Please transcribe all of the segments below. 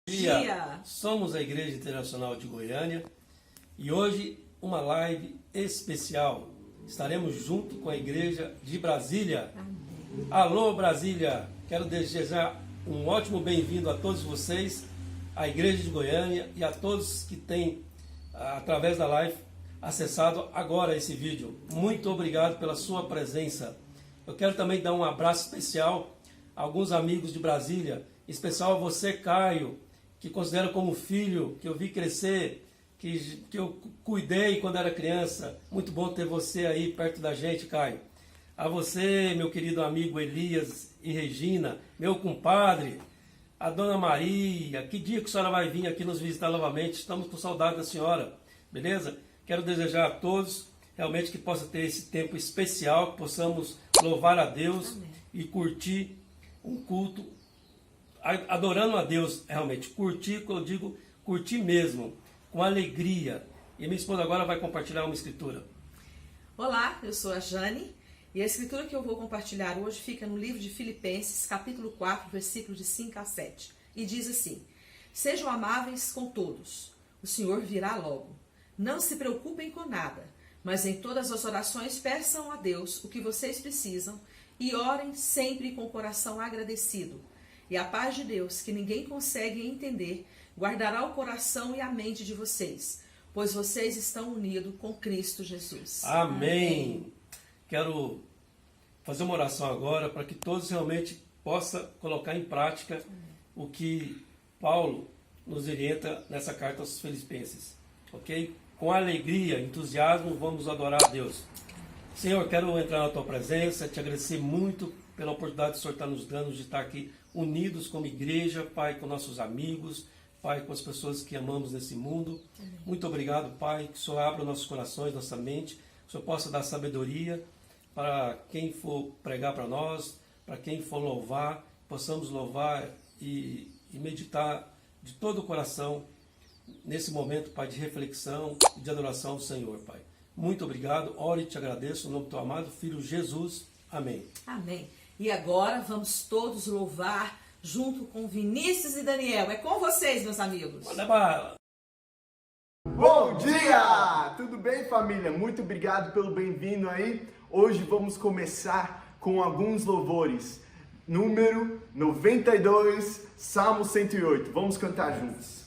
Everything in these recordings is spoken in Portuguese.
Dia. Somos a Igreja Internacional de Goiânia e hoje uma live especial. Estaremos junto com a Igreja de Brasília. Amém. Alô Brasília! Quero desejar um ótimo bem-vindo a todos vocês, à Igreja de Goiânia e a todos que têm, através da live, acessado agora esse vídeo. Muito obrigado pela sua presença. Eu quero também dar um abraço especial a alguns amigos de Brasília, em especial a você, Caio, que considero como filho, que eu vi crescer, que eu cuidei quando era criança. Muito bom ter você aí perto da gente, Caio. A você, meu querido amigo Elias e Regina, meu compadre, a Dona Maria, que dia que a senhora vai vir aqui nos visitar novamente? Estamos com saudade da senhora, beleza? Quero desejar a todos realmente que possa ter esse tempo especial, que possamos louvar a Deus. Amém. E curtir um culto adorando a Deus, realmente, curtir, quando eu digo curtir mesmo, com alegria. E minha esposa agora vai compartilhar uma escritura. Olá, eu sou a Jane, e a escritura que eu vou compartilhar hoje fica no livro de Filipenses, capítulo 4, versículos de 5 a 7, e diz assim: Sejam amáveis com todos, o Senhor virá logo. Não se preocupem com nada, mas em todas as orações peçam a Deus o que vocês precisam e orem sempre com o coração agradecido. E a paz de Deus, que ninguém consegue entender, guardará o coração e a mente de vocês, pois vocês estão unidos com Cristo Jesus. Amém. Quero fazer uma oração agora para que todos realmente possam colocar em prática o que Paulo nos orienta nessa carta aos Filipenses. Ok? Com alegria, entusiasmo, vamos adorar a Deus. Senhor, quero entrar na tua presença, te agradecer muito pela oportunidade que o Senhor está nos dando de estar aqui unidos como igreja, Pai, com nossos amigos, Pai, com as pessoas que amamos nesse mundo. Amém. Muito obrigado, Pai, que o Senhor abra nossos corações, nossa mente, que o Senhor possa dar sabedoria para quem for pregar para nós, para quem for louvar, possamos louvar e meditar de todo o coração nesse momento, Pai, de reflexão e de adoração ao Senhor, Pai. Muito obrigado, oro e te agradeço, no nome do teu amado Filho Jesus. Amém. Amém. E agora vamos todos louvar junto com Vinícius e Daniel. É com vocês, meus amigos. Manda bala. Bom dia! Tudo bem, família? Muito obrigado pelo bem-vindo aí. Hoje vamos começar com alguns louvores. Número 92, Salmo 108. Vamos cantar juntos.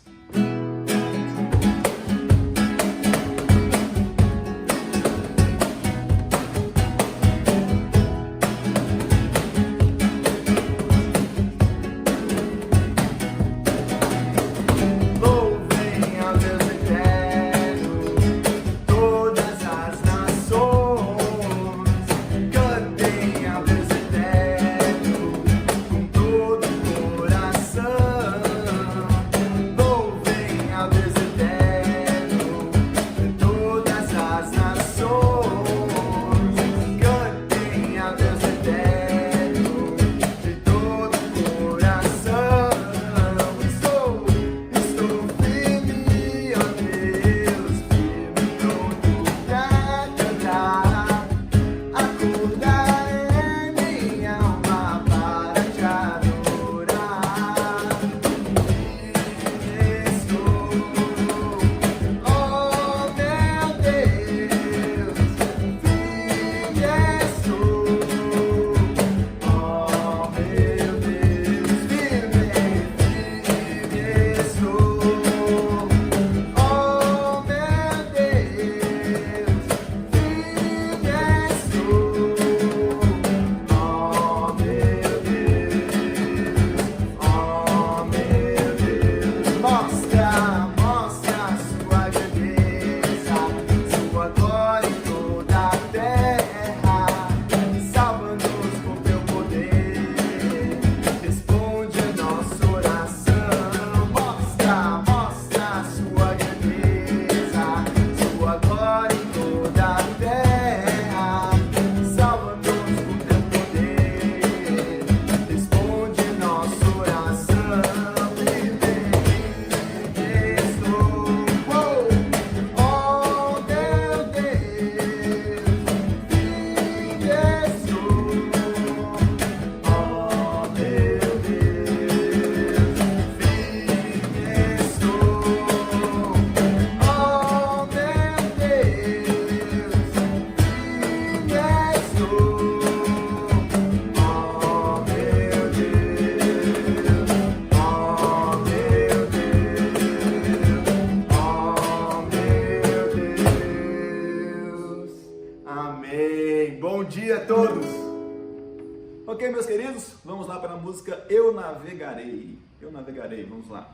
Louvem Ok, meus queridos? Vamos lá para a música Eu Navegarei. Eu Navegarei, vamos lá.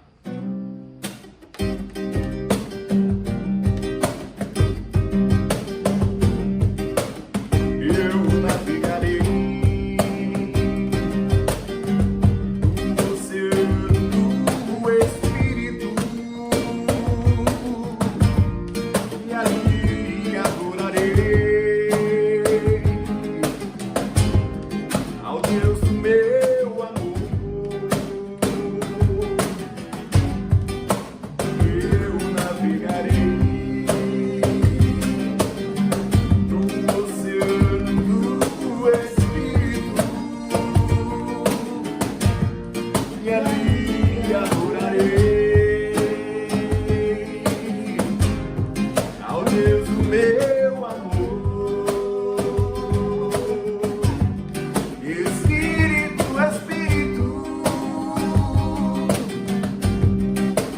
Eu navegarei no oceano do Espírito e ali adorarei ao Deus do meu amor. Eu navegarei no oceano do Espírito e ali adorarei ao Deus do meu amor. Espírito, Espírito,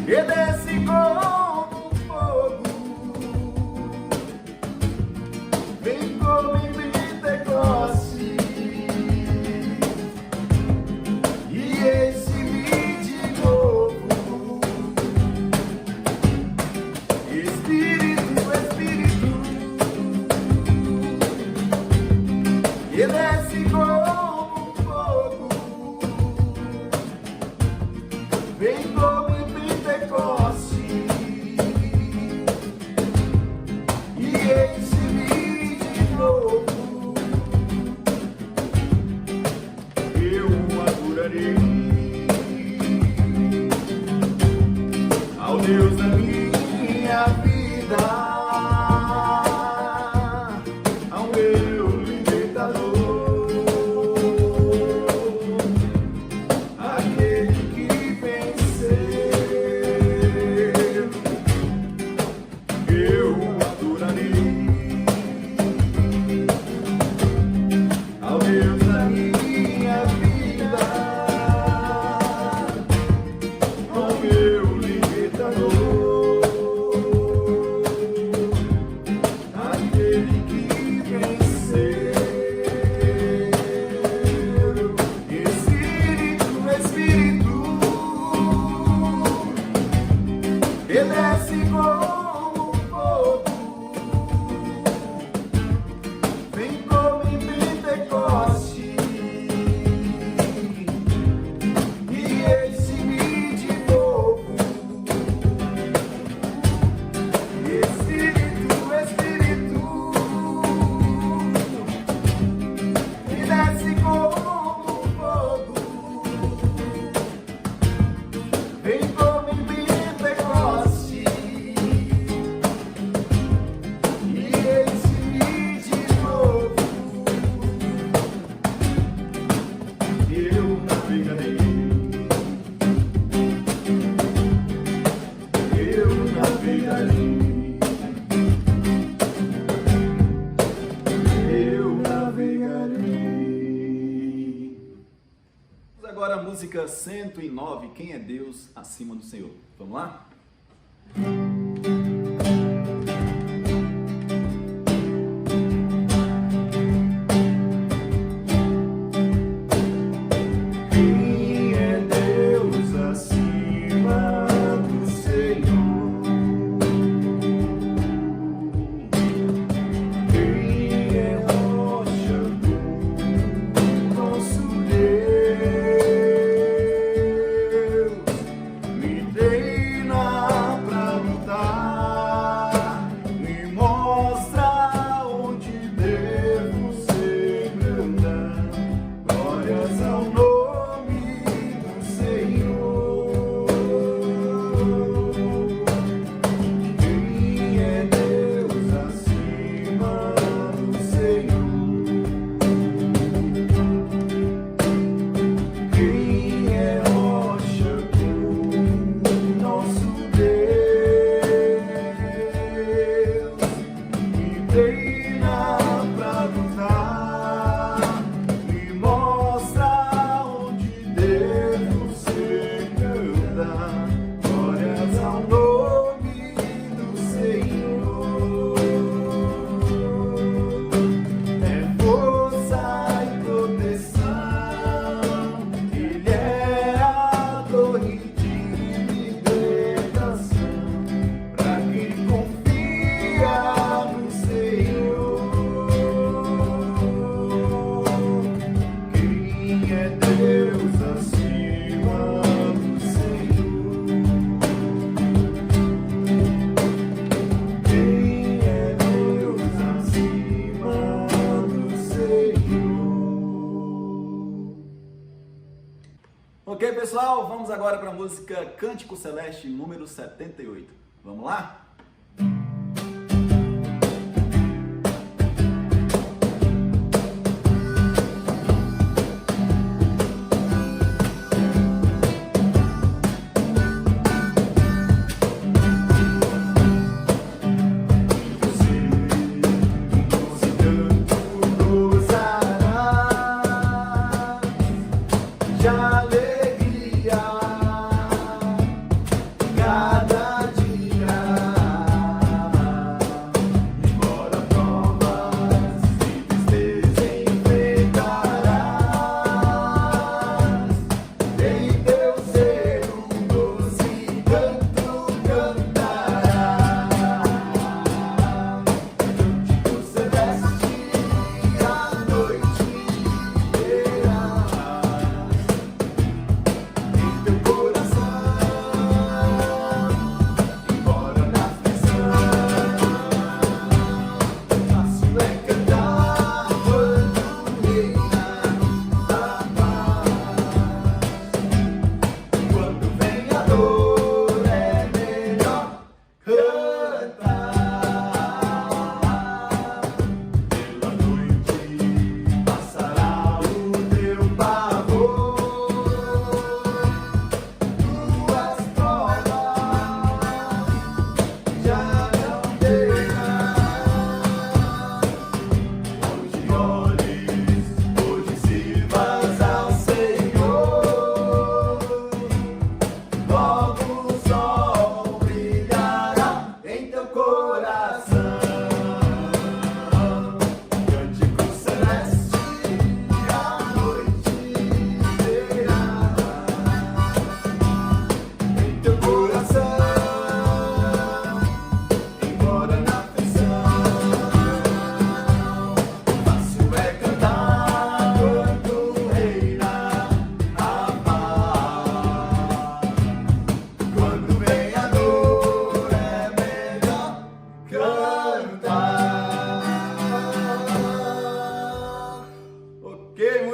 que desce como fogo, vem como em Pentecoste e enche-me de novo. Espírito, Espírito, que desce como fogo, vem como em Pentecoste e enche-me de novo. Eu adorarei ao Deus da minha vida, ao meu libertador, aquele que venceu. Eu adorarei ao Deus da minha vida, ao meu libertador, aquele que venceu. Espírito, Espírito, que desce como fogo, vem como em Pentecoste e enche-me de novo. Espírito, Espírito, que desce como fogo, vem como em Pentecoste e enche-me de novo. Eu navegarei, eu navegarei, eu navegarei. Agora a música 109, Quem é Deus acima do Senhor? Vamos lá? Quem é Deus acima do Senhor? Quem é rocha do nosso Deus? Me treina pra lutar. Ok, pessoal? Vamos agora para a música Cântico Celeste, número 78. Vamos lá?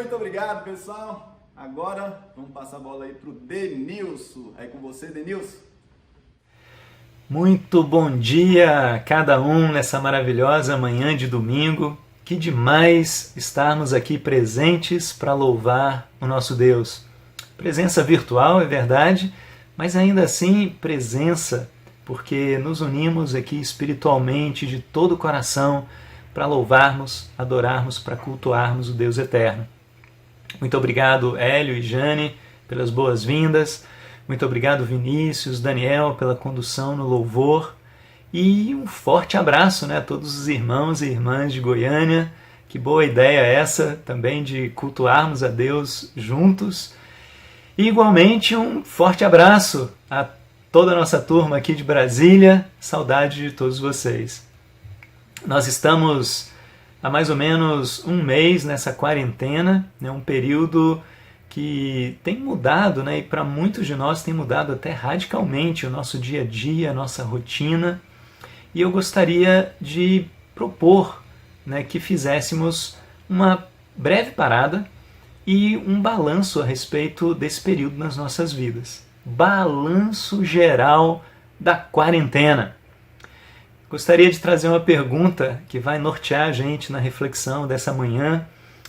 Muito obrigado, pessoal. Agora vamos passar a bola aí pro Denilson. É com você, Denilson. Muito bom dia a cada um nessa maravilhosa manhã de domingo. Que demais estarmos aqui presentes para louvar o nosso Deus. Presença virtual, é verdade, mas ainda assim presença, porque nos unimos aqui espiritualmente de todo o coração para louvarmos, adorarmos, para cultuarmos o Deus eterno. Muito obrigado, Hélio e Jane, pelas boas-vindas. Muito obrigado, Vinícius, Daniel, pela condução no louvor. E um forte abraço, né, a todos os irmãos e irmãs de Goiânia. Que boa ideia essa também de cultuarmos a Deus juntos. E igualmente um forte abraço a toda a nossa turma aqui de Brasília. Saudade de todos vocês. Nós estamos há mais ou menos um mês nessa quarentena, né, um período que tem mudado, né, e para muitos de nós tem mudado até radicalmente o nosso dia a dia, a nossa rotina. E eu gostaria de propor, né, que fizéssemos uma breve parada e um balanço a respeito desse período nas nossas vidas. Balanço geral da quarentena. Gostaria de trazer uma pergunta que vai nortear a gente na reflexão dessa manhã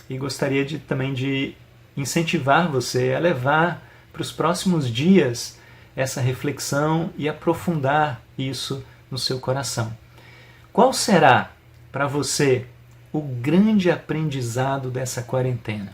e gostaria também de incentivar você a levar para os próximos dias essa reflexão e aprofundar isso no seu coração. Qual será para você o grande aprendizado dessa quarentena?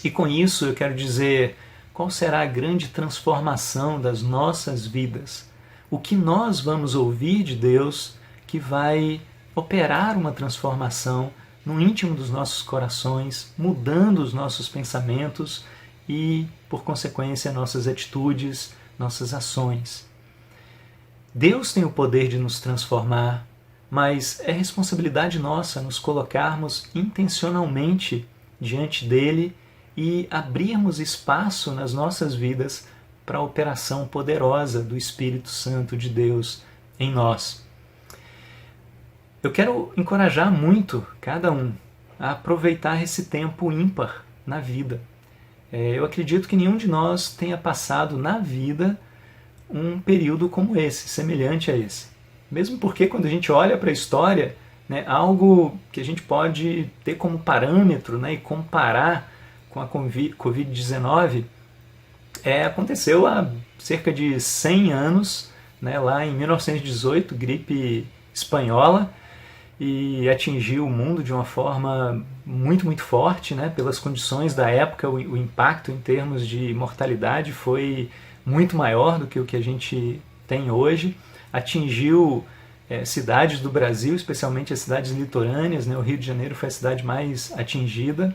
E com isso eu quero dizer, qual será a grande transformação das nossas vidas? O que nós vamos ouvir de Deus que vai operar uma transformação no íntimo dos nossos corações, mudando os nossos pensamentos e, por consequência, nossas atitudes, nossas ações. Deus tem o poder de nos transformar, mas é responsabilidade nossa nos colocarmos intencionalmente diante dele e abrirmos espaço nas nossas vidas para a operação poderosa do Espírito Santo de Deus em nós. Eu quero encorajar muito cada um a aproveitar esse tempo ímpar na vida. Eu acredito que nenhum de nós tenha passado na vida um período como esse, semelhante a esse. Mesmo porque quando a gente olha para a história, né, algo que a gente pode ter como parâmetro, né, e comparar com a Covid-19 aconteceu há cerca de 100 anos, né, lá em 1918, gripe espanhola, e atingiu o mundo de uma forma muito, muito forte, né, pelas condições da época. O impacto em termos de mortalidade foi muito maior do que o que a gente tem hoje. Atingiu cidades do Brasil, especialmente as cidades litorâneas, né, o Rio de Janeiro foi a cidade mais atingida.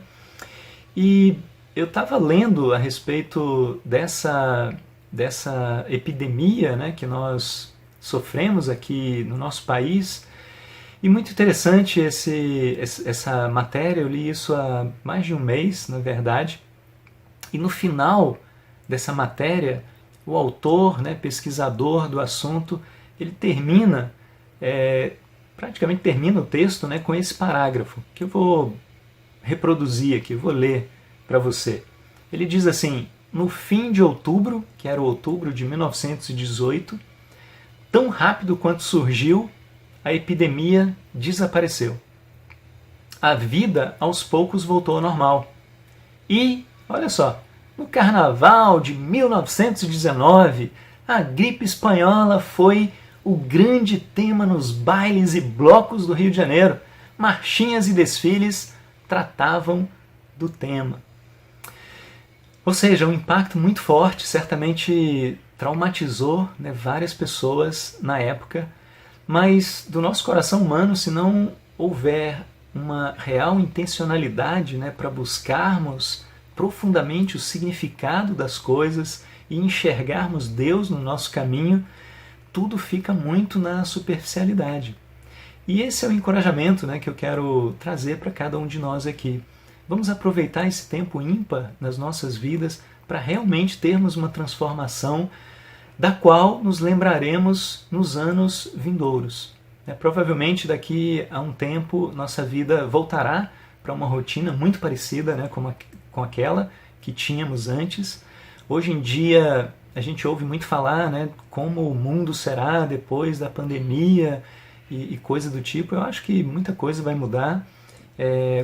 E eu estava lendo a respeito dessa epidemia, né, que nós sofremos aqui no nosso país. E muito interessante essa matéria, eu li isso há mais de um mês, na verdade. E no final dessa matéria, o autor, né, pesquisador do assunto, ele praticamente termina o texto, né, com esse parágrafo, que eu vou reproduzir aqui, eu vou ler para você. Ele diz assim: no fim de outubro, que era o outubro de 1918, tão rápido quanto surgiu, a epidemia desapareceu. A vida, aos poucos, voltou ao normal. E, olha só, no carnaval de 1919, a gripe espanhola foi o grande tema nos bailes e blocos do Rio de Janeiro. Marchinhas e desfiles tratavam do tema. Ou seja, um impacto muito forte, certamente traumatizou, né, várias pessoas na época, mas do nosso coração humano, se não houver uma real intencionalidade, né, para buscarmos profundamente o significado das coisas e enxergarmos Deus no nosso caminho, tudo fica muito na superficialidade. E esse é o encorajamento, né, que eu quero trazer para cada um de nós aqui. Vamos aproveitar esse tempo ímpar nas nossas vidas para realmente termos uma transformação da qual nos lembraremos nos anos vindouros. Provavelmente daqui a um tempo nossa vida voltará para uma rotina muito parecida, né, com aquela que tínhamos antes. Hoje em dia a gente ouve muito falar, né, como o mundo será depois da pandemia e coisa do tipo. Eu acho que muita coisa vai mudar.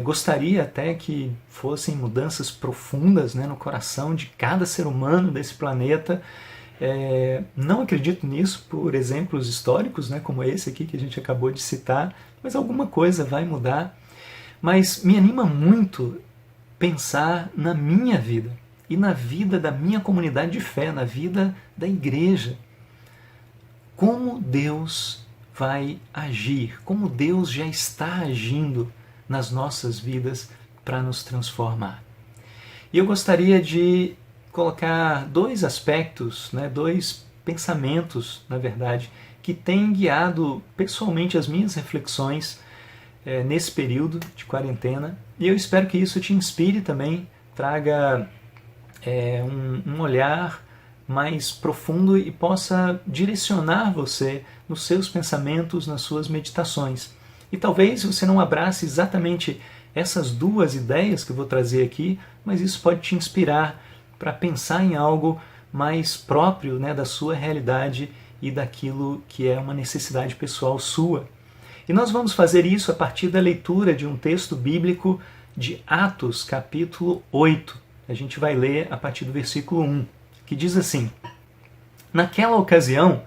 Gostaria até que fossem mudanças profundas, né, no coração de cada ser humano desse planeta. Não acredito nisso por exemplos históricos, né, como esse aqui que a gente acabou de citar, mas alguma coisa vai mudar. Mas me anima muito pensar na minha vida e na vida da minha comunidade de fé, na vida da igreja. Como Deus vai agir, como Deus já está agindo nas nossas vidas para nos transformar. E eu gostaria de colocar dois aspectos, né, dois pensamentos, na verdade, que têm guiado pessoalmente as minhas reflexões nesse período de quarentena. E eu espero que isso te inspire também, traga um olhar mais profundo e possa direcionar você nos seus pensamentos, nas suas meditações. E talvez você não abrace exatamente essas duas ideias que eu vou trazer aqui, mas isso pode te inspirar para pensar em algo mais próprio, né, da sua realidade e daquilo que é uma necessidade pessoal sua. E nós vamos fazer isso a partir da leitura de um texto bíblico de Atos, capítulo 8. A gente vai ler a partir do versículo 1, que diz assim: naquela ocasião,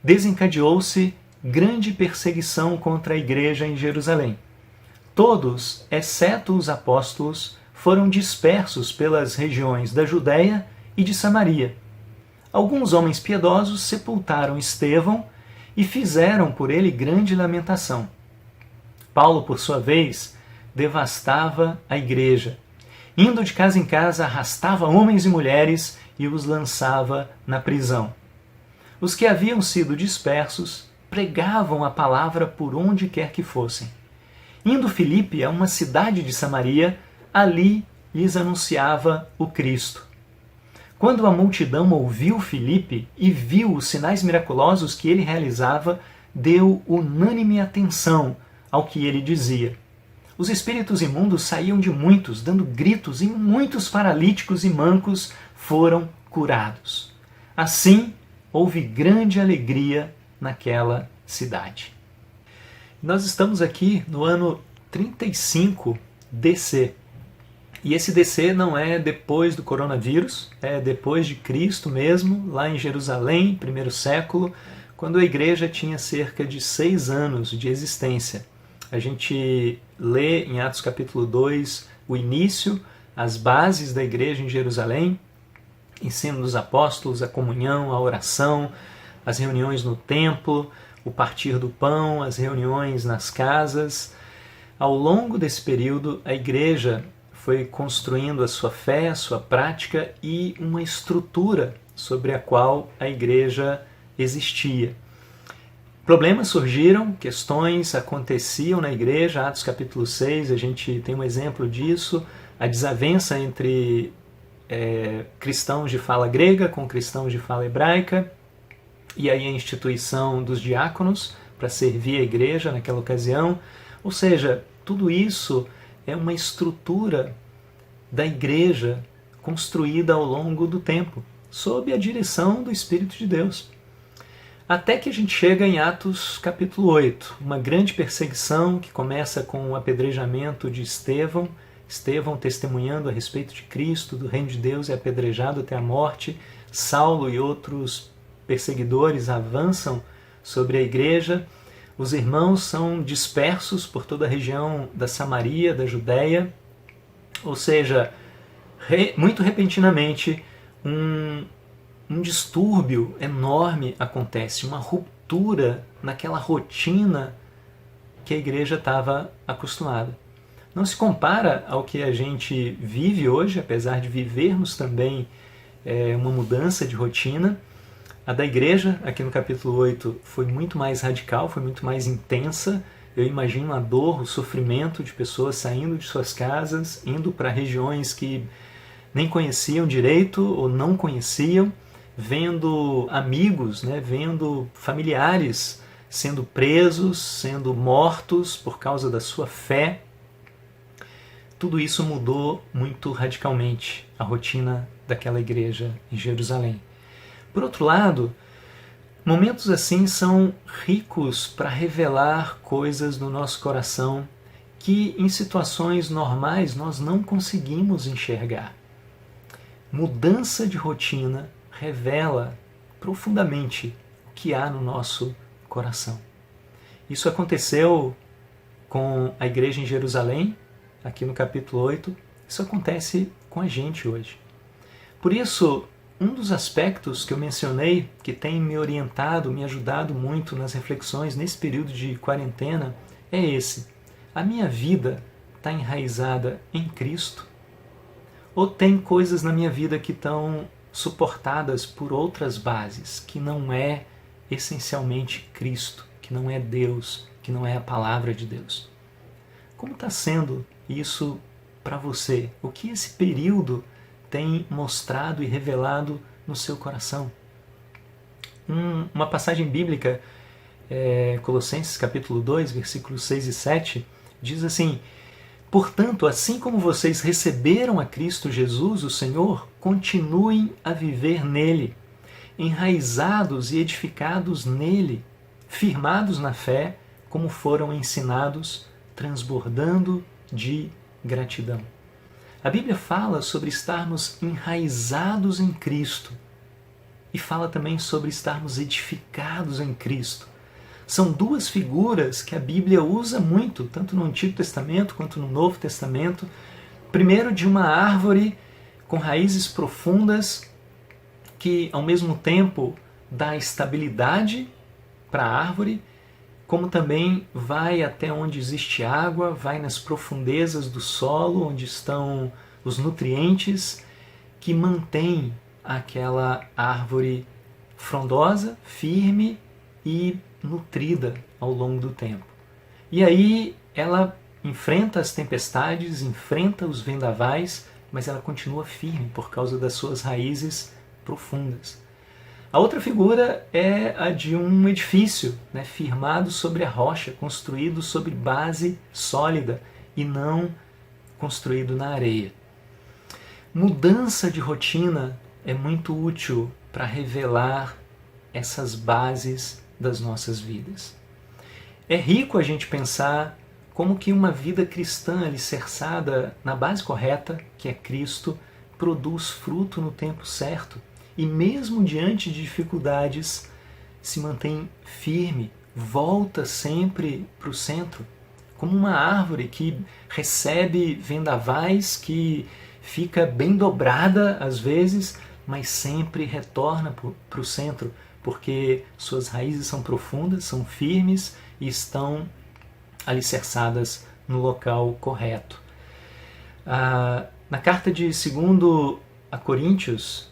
desencadeou-se grande perseguição contra a igreja em Jerusalém. Todos, exceto os apóstolos, foram dispersos pelas regiões da Judéia e de Samaria. Alguns homens piedosos sepultaram Estevão e fizeram por ele grande lamentação. Paulo, por sua vez, devastava a igreja. Indo de casa em casa, arrastava homens e mulheres e os lançava na prisão. Os que haviam sido dispersos pregavam a palavra por onde quer que fossem. Indo Filipe a uma cidade de Samaria, ali lhes anunciava o Cristo. Quando a multidão ouviu Filipe e viu os sinais miraculosos que ele realizava, deu unânime atenção ao que ele dizia. Os espíritos imundos saíam de muitos, dando gritos, e muitos paralíticos e mancos foram curados. Assim, houve grande alegria naquela cidade. Nós estamos aqui no ano 35 DC. E esse DC não é depois do coronavírus, é depois de Cristo mesmo, lá em Jerusalém, primeiro século, quando a igreja tinha cerca de 6 anos de existência. A gente lê em Atos capítulo 2 o início, as bases da igreja em Jerusalém, ensino dos apóstolos, a comunhão, a oração, as reuniões no templo, o partir do pão, as reuniões nas casas. Ao longo desse período, a igreja foi construindo a sua fé, a sua prática e uma estrutura sobre a qual a igreja existia. Problemas surgiram, questões aconteciam na igreja. Atos capítulo 6, a gente tem um exemplo disso, a desavença entre cristãos de fala grega com cristãos de fala hebraica, e aí a instituição dos diáconos para servir a igreja naquela ocasião. Ou seja, tudo isso é uma estrutura da igreja construída ao longo do tempo, sob a direção do Espírito de Deus. Até que a gente chega em Atos capítulo 8, uma grande perseguição que começa com o apedrejamento de Estevão. Estevão testemunhando a respeito de Cristo, do reino de Deus, é apedrejado até a morte. Saulo e outros perseguidores avançam sobre a igreja. Os irmãos são dispersos por toda a região da Samaria, da Judéia. Ou seja, muito repentinamente, um distúrbio enorme acontece, uma ruptura naquela rotina que a igreja estava acostumada. Não se compara ao que a gente vive hoje, apesar de vivermos também uma mudança de rotina. A da igreja, aqui no capítulo 8, foi muito mais radical, foi muito mais intensa. Eu imagino a dor, o sofrimento de pessoas saindo de suas casas, indo para regiões que nem conheciam direito ou não conheciam, vendo amigos, vendo familiares sendo presos, sendo mortos por causa da sua fé. Tudo isso mudou muito radicalmente a rotina daquela igreja em Jerusalém. Por outro lado, momentos assim são ricos para revelar coisas no nosso coração que em situações normais nós não conseguimos enxergar. Mudança de rotina revela profundamente o que há no nosso coração. Isso aconteceu com a igreja em Jerusalém, aqui no capítulo 8, isso acontece com a gente hoje. Por isso, um dos aspectos que eu mencionei, que tem me orientado, me ajudado muito nas reflexões nesse período de quarentena, é esse. A minha vida está enraizada em Cristo? Ou tem coisas na minha vida que estão suportadas por outras bases, que não é essencialmente Cristo, que não é Deus, que não é a palavra de Deus? Como está sendo isso para você? O que esse período tem mostrado e revelado no seu coração? Uma passagem bíblica, Colossenses capítulo 2, versículos 6 e 7, diz assim: portanto, assim como vocês receberam a Cristo Jesus, o Senhor, continuem a viver nele, enraizados e edificados nele, firmados na fé, como foram ensinados, transbordando de gratidão. A Bíblia fala sobre estarmos enraizados em Cristo e fala também sobre estarmos edificados em Cristo. São duas figuras que a Bíblia usa muito, tanto no Antigo Testamento quanto no Novo Testamento. Primeiro, de uma árvore com raízes profundas que, ao mesmo tempo, dá estabilidade para a árvore, como também vai até onde existe água, vai nas profundezas do solo, onde estão os nutrientes que mantêm aquela árvore frondosa, firme e nutrida ao longo do tempo. E aí ela enfrenta as tempestades, enfrenta os vendavais, mas ela continua firme por causa das suas raízes profundas. A outra figura é a de um edifício, firmado sobre a rocha, construído sobre base sólida. e não construído na areia. Mudança de rotina é muito útil para revelar essas bases das nossas vidas. É rico a gente pensar como que uma vida cristã alicerçada na base correta, que é Cristo, produz fruto no tempo certo e mesmo diante de dificuldades se mantém firme, volta sempre para o centro, como uma árvore que recebe vendavais, que fica bem dobrada às vezes, mas sempre retorna para o centro, porque suas raízes são profundas, são firmes e estão alicerçadas no local correto. Na carta de 2 a Coríntios,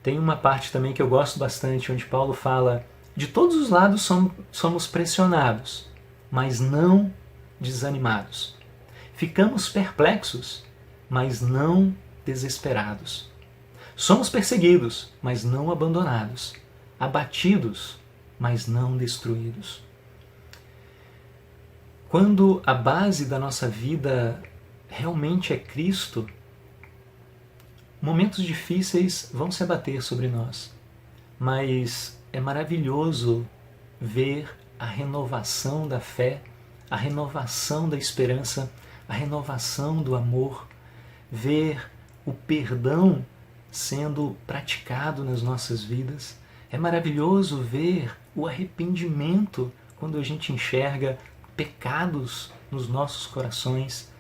tem uma parte também que eu gosto bastante, onde Paulo fala: de todos os lados somos pressionados, mas não desanimados. Ficamos perplexos, mas não desesperados. Somos perseguidos, mas não abandonados. Abatidos, mas não destruídos. Quando a base da nossa vida realmente é Cristo, momentos difíceis vão se abater sobre nós, mas é maravilhoso ver a renovação da fé, a renovação da esperança, a renovação do amor, ver o perdão sendo praticado nas nossas vidas. É maravilhoso ver o arrependimento quando a gente enxerga pecados nos nossos corações.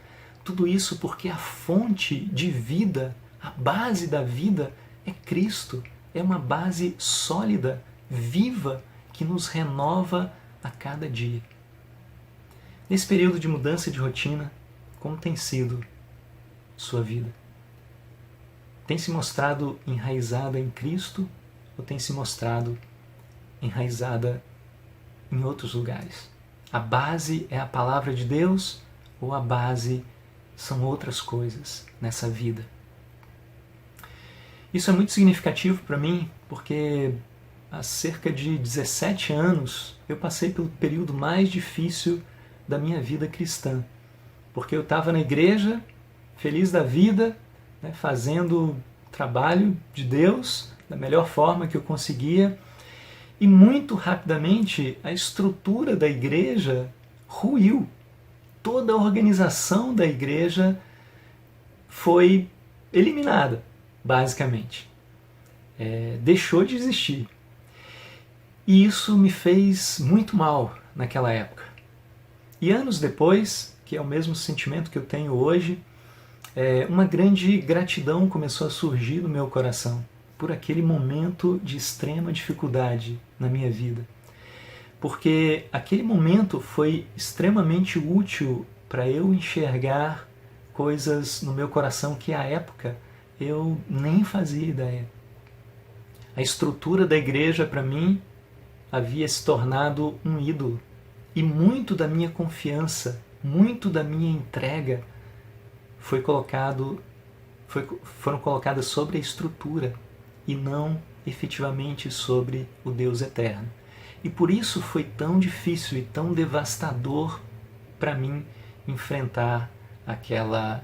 Tudo isso porque a fonte de vida, a base da vida é Cristo. É uma base sólida, viva, que nos renova a cada dia. Nesse período de mudança de rotina, como tem sido sua vida? Tem se mostrado enraizada em Cristo ou tem se mostrado enraizada em outros lugares? A base é a palavra de Deus ou a base são outras coisas nessa vida? Isso é muito significativo para mim porque há cerca de 17 anos eu passei pelo período mais difícil da minha vida cristã. Porque eu estava na igreja, feliz da vida, né, fazendo o trabalho de Deus da melhor forma que eu conseguia, e muito rapidamente a estrutura da igreja ruiu. Toda a organização da igreja foi eliminada, basicamente. Deixou de existir. E isso me fez muito mal naquela época. E anos depois, que é o mesmo sentimento que eu tenho hoje, uma grande gratidão começou a surgir no meu coração por aquele momento de extrema dificuldade na minha vida. Porque aquele momento foi extremamente útil para eu enxergar coisas no meu coração que à época eu nem fazia ideia. A estrutura da igreja para mim havia se tornado um ídolo. E muito da minha confiança, muito da minha entrega foram colocadas sobre a estrutura e não efetivamente sobre o Deus eterno. E por isso foi tão difícil e tão devastador para mim enfrentar aquela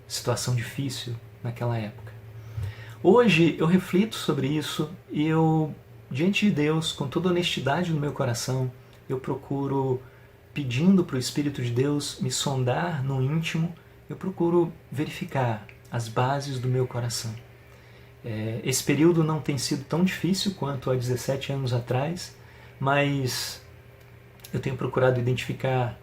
situação difícil naquela época. Hoje eu reflito sobre isso e eu, diante de Deus, com toda a honestidade no meu coração, eu procuro, pedindo para o Espírito de Deus me sondar no íntimo, eu procuro verificar as bases do meu coração. Esse período não tem sido tão difícil quanto há 17 anos atrás, mas eu tenho procurado identificar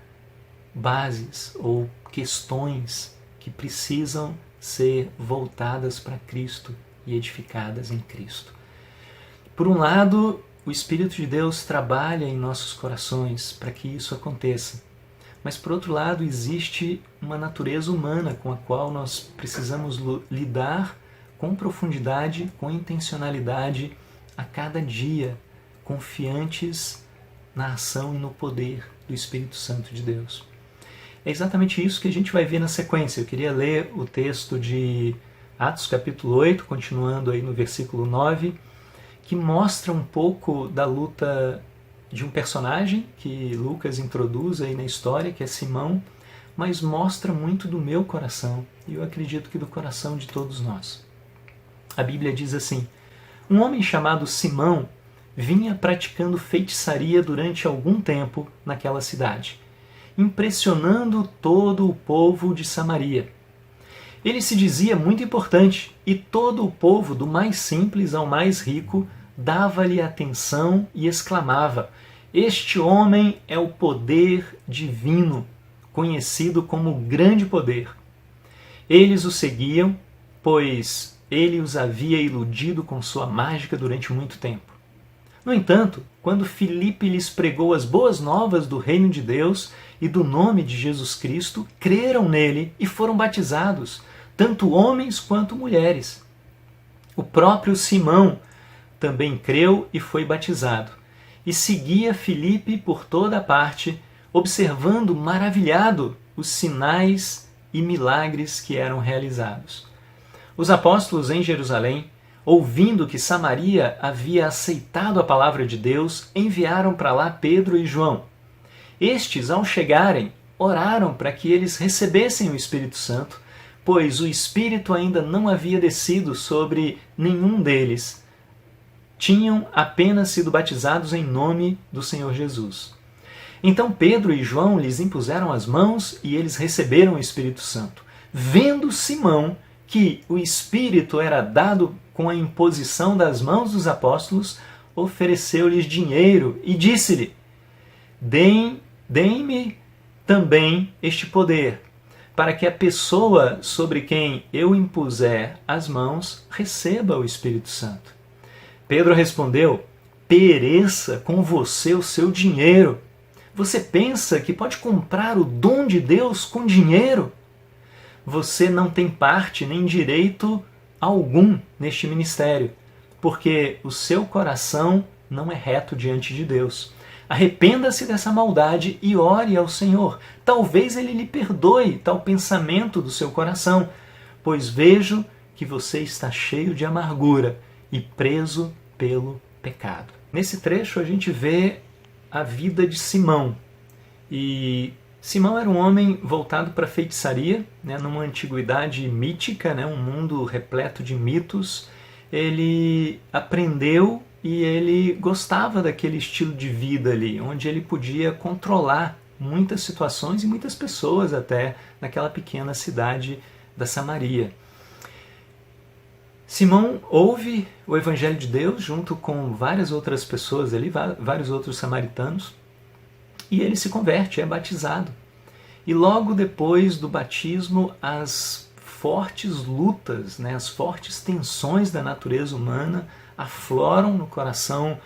bases ou questões que precisam ser voltadas para Cristo e edificadas em Cristo. Por um lado, o Espírito de Deus trabalha em nossos corações para que isso aconteça. Mas, por outro lado, existe uma natureza humana com a qual nós precisamos lidar com profundidade, com intencionalidade, a cada dia, confiantes na ação e no poder do Espírito Santo de Deus. É exatamente isso que a gente vai ver na sequência. Eu queria ler o texto de Atos capítulo 8, continuando aí no versículo 9, que mostra um pouco da luta de um personagem que Lucas introduz aí na história, que é Simão, mas mostra muito do meu coração e eu acredito que do coração de todos nós. A Bíblia diz assim: um homem chamado Simão vinha praticando feitiçaria durante algum tempo naquela cidade, impressionando todo o povo de Samaria. Ele se dizia muito importante e todo o povo, do mais simples ao mais rico, dava-lhe atenção e exclamava: este homem é o poder divino, conhecido como grande poder. Eles o seguiam, pois ele os havia iludido com sua mágica durante muito tempo. No entanto, quando Filipe lhes pregou as boas novas do reino de Deus e do nome de Jesus Cristo, creram nele e foram batizados, tanto homens quanto mulheres. O próprio Simão também creu e foi batizado, e seguia Filipe por toda a parte, observando maravilhado os sinais e milagres que eram realizados. Os apóstolos em Jerusalém, ouvindo que Samaria havia aceitado a palavra de Deus, enviaram para lá Pedro e João. Estes, ao chegarem, oraram para que eles recebessem o Espírito Santo, pois o Espírito ainda não havia descido sobre nenhum deles. Tinham apenas sido batizados em nome do Senhor Jesus. Então Pedro e João lhes impuseram as mãos e eles receberam o Espírito Santo. Vendo Simão que o Espírito era dado com a imposição das mãos dos apóstolos, ofereceu-lhes dinheiro e disse-lhe: deem-me também este poder, para que a pessoa sobre quem eu impuser as mãos receba o Espírito Santo. Pedro respondeu: pereça com você o seu dinheiro. Você pensa que pode comprar o dom de Deus com dinheiro? Você não tem parte nem direito algum neste ministério, porque o seu coração não é reto diante de Deus. Arrependa-se dessa maldade e ore ao Senhor. Talvez Ele lhe perdoe tal pensamento do seu coração, pois vejo que você está cheio de amargura e preso pelo pecado. Nesse trecho a gente vê a vida de Simão. E Simão era um homem voltado para a feitiçaria, numa antiguidade mítica, um mundo repleto de mitos. Ele aprendeu e ele gostava daquele estilo de vida ali, onde ele podia controlar muitas situações e muitas pessoas até naquela pequena cidade da Samaria. Simão ouve o Evangelho de Deus junto com várias outras pessoas ali, vários outros samaritanos, e ele se converte, é batizado. E logo depois do batismo, as fortes lutas, as fortes tensões da natureza humana afloram no coração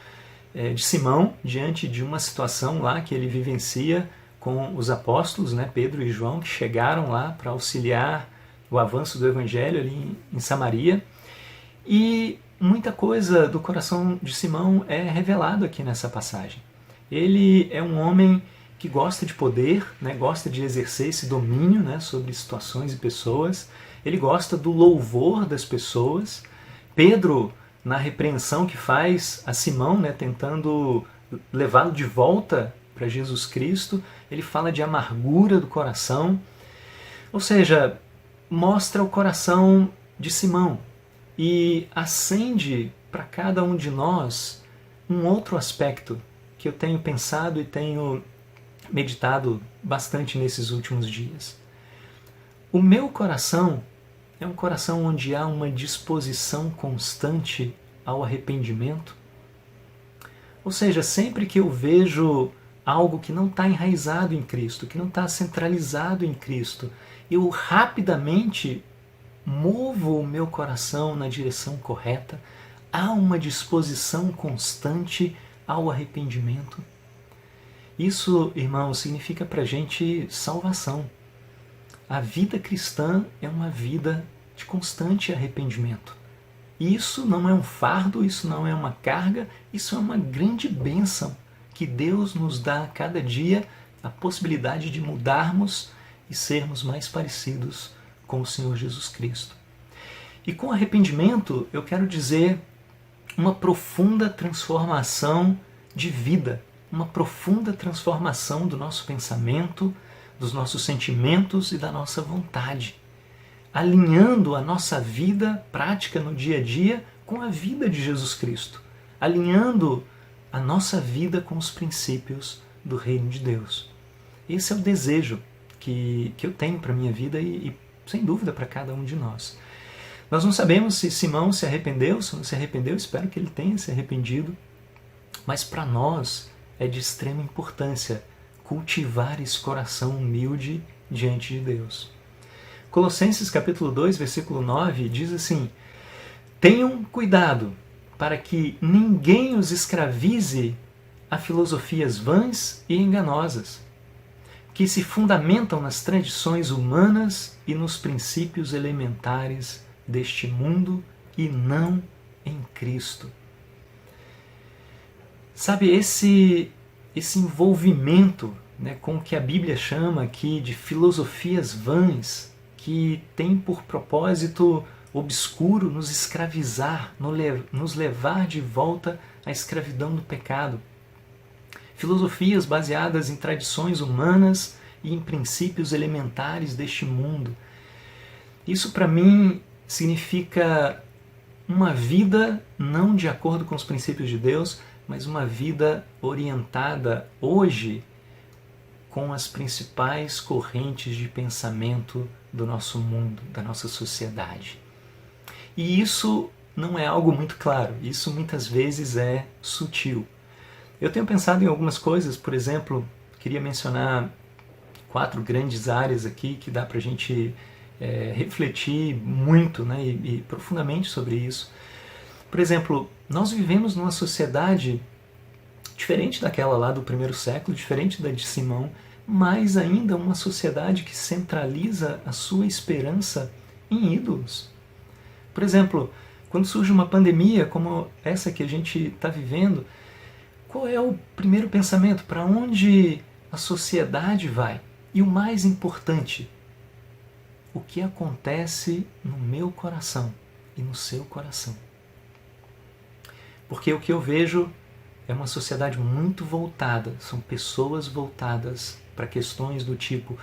de Simão diante de uma situação lá que ele vivencia com os apóstolos, Pedro e João, que chegaram lá para auxiliar o avanço do Evangelho ali em Samaria. E muita coisa do coração de Simão é revelado aqui nessa passagem. Ele é um homem que gosta de poder, gosta de exercer esse domínio sobre situações e pessoas. Ele gosta do louvor das pessoas. Pedro, na repreensão que faz a Simão, tentando levá-lo de volta para Jesus Cristo, ele fala de amargura do coração. Ou seja, mostra o coração de Simão e acende para cada um de nós um outro aspecto que eu tenho pensado e tenho meditado bastante nesses últimos dias. O meu coração é um coração onde há uma disposição constante ao arrependimento. Ou seja, sempre que eu vejo algo que não está enraizado em Cristo, que não está centralizado em Cristo, eu rapidamente movo o meu coração na direção correta. Há uma disposição constante ao arrependimento. Isso, irmãos, significa para a gente salvação. A vida cristã é uma vida de constante arrependimento. Isso não é um fardo, isso não é uma carga, isso é uma grande bênção que Deus nos dá a cada dia, a possibilidade de mudarmos e sermos mais parecidos com o Senhor Jesus Cristo. E com arrependimento eu quero dizer uma profunda transformação de vida, uma profunda transformação do nosso pensamento, dos nossos sentimentos e da nossa vontade, alinhando a nossa vida prática no dia a dia com a vida de Jesus Cristo, alinhando a nossa vida com os princípios do reino de Deus. Esse é o desejo que eu tenho para a minha vida e, sem dúvida, para cada um de nós. Nós não sabemos se Simão se arrependeu, se não se arrependeu, espero que ele tenha se arrependido, mas para nós é de extrema importância cultivar esse coração humilde diante de Deus. Colossenses capítulo 2, versículo 9 diz assim: tenham cuidado para que ninguém os escravize a filosofias vãs e enganosas, que se fundamentam nas tradições humanas e nos princípios elementares deste mundo e não em Cristo. Sabe, esse envolvimento, né, com o que a Bíblia chama aqui de filosofias vãs, que tem por propósito obscuro nos escravizar, nos levar de volta à escravidão do pecado. Filosofias baseadas em tradições humanas e em princípios elementares deste mundo. Isso para mim significa uma vida não de acordo com os princípios de Deus, mas uma vida orientada hoje com as principais correntes de pensamento do nosso mundo, da nossa sociedade. E isso não é algo muito claro, isso muitas vezes é sutil. Eu tenho pensado em algumas coisas, por exemplo, queria mencionar 4 grandes áreas aqui que dá para a gente refletir muito, né, e profundamente sobre isso. Por exemplo, nós vivemos numa sociedade diferente daquela lá do primeiro século, diferente da de Simão, mas ainda uma sociedade que centraliza a sua esperança em ídolos. Por exemplo, quando surge uma pandemia como essa que a gente está vivendo, qual é o primeiro pensamento? Para onde a sociedade vai? E o mais importante, o que acontece no meu coração e no seu coração? Porque o que eu vejo é uma sociedade muito voltada, são pessoas voltadas para questões do tipo: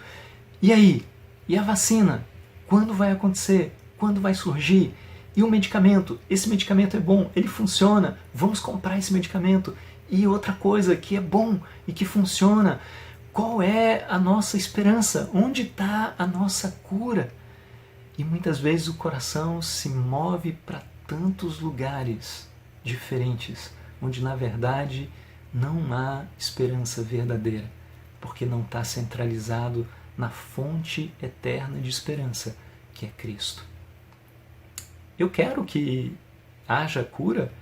e aí? E a vacina? Quando vai acontecer? Quando vai surgir? E o medicamento? Esse medicamento é bom, ele funciona, vamos comprar esse medicamento. E outra coisa que é bom e que funciona, qual é a nossa esperança? Onde está a nossa cura? E muitas vezes o coração se move para tantos lugares diferentes, onde na verdade não há esperança verdadeira, porque não está centralizado na fonte eterna de esperança, que é Cristo. Eu quero que haja cura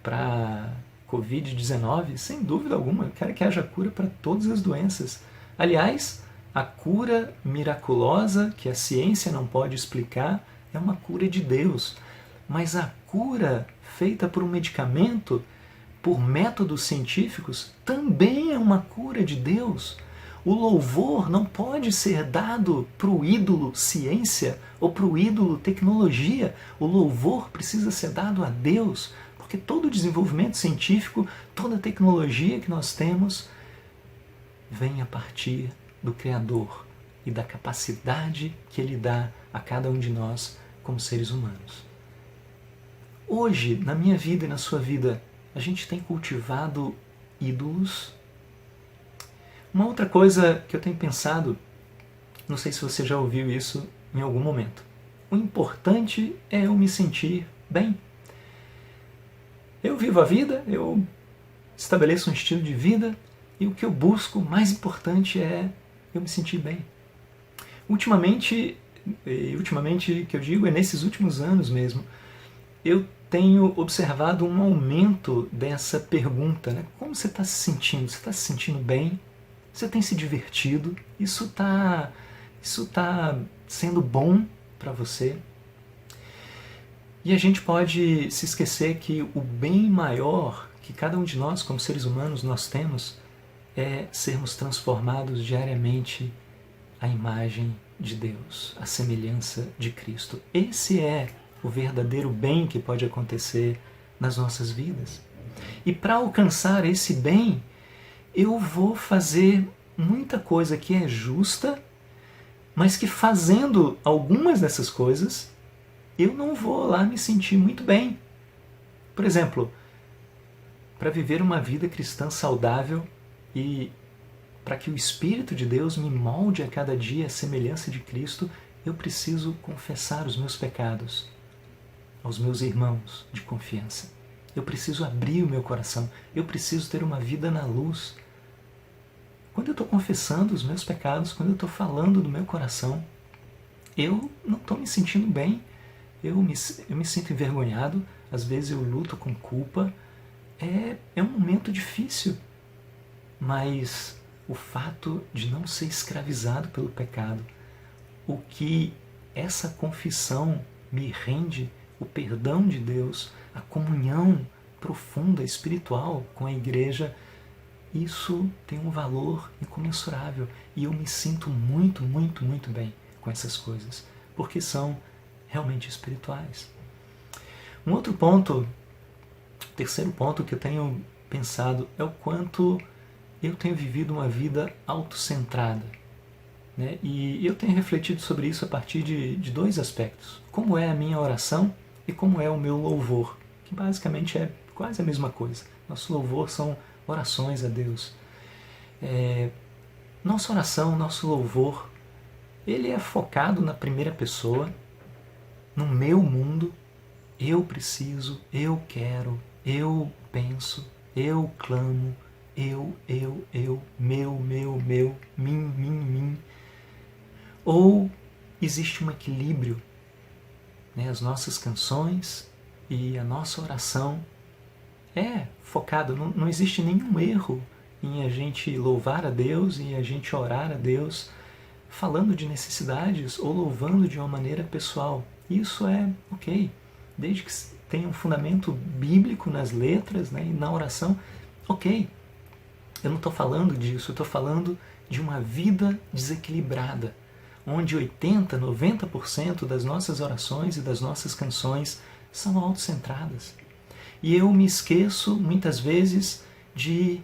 para Covid-19, sem dúvida alguma. Eu quero que haja cura para todas as doenças. Aliás, a cura miraculosa, que a ciência não pode explicar, é uma cura de Deus. Mas a cura feita por um medicamento, por métodos científicos, também é uma cura de Deus. O louvor não pode ser dado para o ídolo ciência ou para o ídolo tecnologia. O louvor precisa ser dado a Deus, porque todo o desenvolvimento científico, toda a tecnologia que nós temos, vem a partir do Criador e da capacidade que Ele dá a cada um de nós como seres humanos. Hoje, na minha vida e na sua vida, a gente tem cultivado ídolos. Uma outra coisa que eu tenho pensado, não sei se você já ouviu isso em algum momento. O importante é eu me sentir bem. Eu vivo a vida, eu estabeleço um estilo de vida e o que eu busco, o mais importante é eu me sentir bem. Ultimamente que eu digo, é nesses últimos anos mesmo, eu tenho observado um aumento dessa pergunta, né? Como você está se sentindo? Você está se sentindo bem? Você tem se divertido? Isso tá sendo bom para você? E a gente pode se esquecer que o bem maior que cada um de nós, como seres humanos, nós temos é sermos transformados diariamente à imagem de Deus, à semelhança de Cristo. Esse é o verdadeiro bem que pode acontecer nas nossas vidas. E para alcançar esse bem, eu vou fazer muita coisa que é justa mas que fazendo algumas dessas coisas, eu não vou lá me sentir muito bem. Por exemplo, para viver uma vida cristã saudável e para que o Espírito de Deus me molde a cada dia a semelhança de Cristo, eu preciso confessar os meus pecados aos meus irmãos de confiança. Eu preciso abrir o meu coração. Eu preciso ter uma vida na luz. Quando eu estou confessando os meus pecados, quando eu estou falando do meu coração, eu não estou me sentindo bem. Eu me sinto envergonhado. Às vezes eu luto com culpa. É um momento difícil. Mas o fato de não ser escravizado pelo pecado, o que essa confissão me rende, o perdão de Deus, a comunhão profunda, espiritual com a igreja, isso tem um valor incomensurável. E eu me sinto muito, muito, muito bem com essas coisas, porque são realmente espirituais. Um outro ponto, terceiro ponto que eu tenho pensado é o quanto eu tenho vivido uma vida autocentrada, né? E eu tenho refletido sobre isso a partir de dois aspectos. Como é a minha oração e como é o meu louvor, que basicamente é quase a mesma coisa. Nosso louvor são orações a Deus. Nossa oração, nosso louvor, ele é focado na primeira pessoa, no meu mundo. Eu preciso, eu quero, eu penso, eu clamo, eu, meu, mim. Ou existe um equilíbrio, né? As nossas canções e a nossa oração é focado, não existe nenhum erro em a gente louvar a Deus e a gente orar a Deus falando de necessidades ou louvando de uma maneira pessoal. Isso é ok, desde que tenha um fundamento bíblico nas letras, né, e na oração, ok. Eu não estou falando disso, eu estou falando de uma vida desequilibrada, onde 80%, 90% das nossas orações e das nossas canções são autocentradas. E eu me esqueço, muitas vezes, de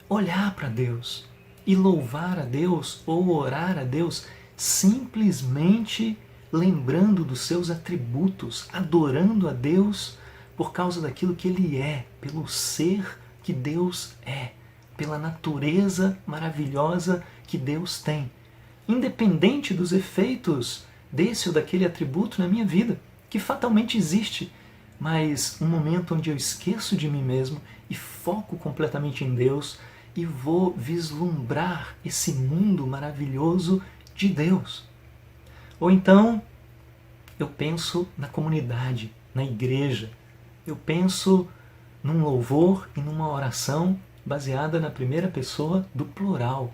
olhar para Deus e louvar a Deus ou orar a Deus simplesmente lembrando dos seus atributos, adorando a Deus por causa daquilo que Ele é, pelo ser que Deus é, pela natureza maravilhosa que Deus tem, independente dos efeitos desse ou daquele atributo na minha vida, que fatalmente existe, mas um momento onde eu esqueço de mim mesmo e foco completamente em Deus e vou vislumbrar esse mundo maravilhoso de Deus. Ou então, eu penso na comunidade, na igreja. Eu penso num louvor e numa oração baseada na primeira pessoa do plural.